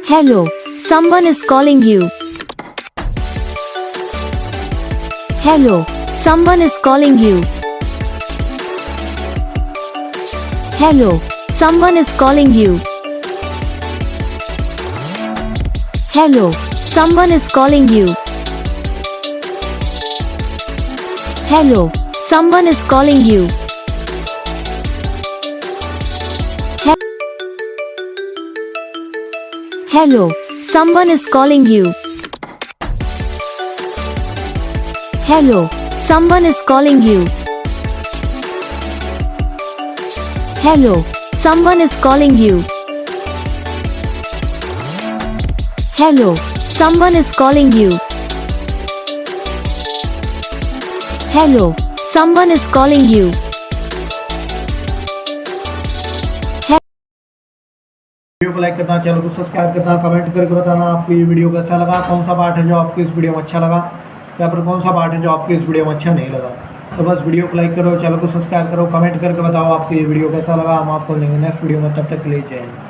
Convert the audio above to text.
Hello, someone is calling you. Hello, someone is calling you. Hello, someone is calling you. Hello, someone is calling you. Hello, someone is calling you. Hello, someone is calling you. Hello, someone is calling you. Hello, someone is calling you. Hello, someone is calling you. Hello, someone is calling you. Video को like करना, channel को subscribe करना, comment करके बताना आपको ये video कैसा लगा, कौन सा पार्ट है जो आपको इस वीडियो में अच्छा लगा या फिर कौन सा पार्ट है जो आपको इस वीडियो में अच्छा नहीं लगा। तो बस वीडियो को लाइक करो, चैनल को सब्सक्राइब करो, कमेंट करके बताओ आपको ये वीडियो कैसा लगा। हम आपको मिलेंगे नेक्स्ट वीडियो में, तब तक के लिए जय हिंद।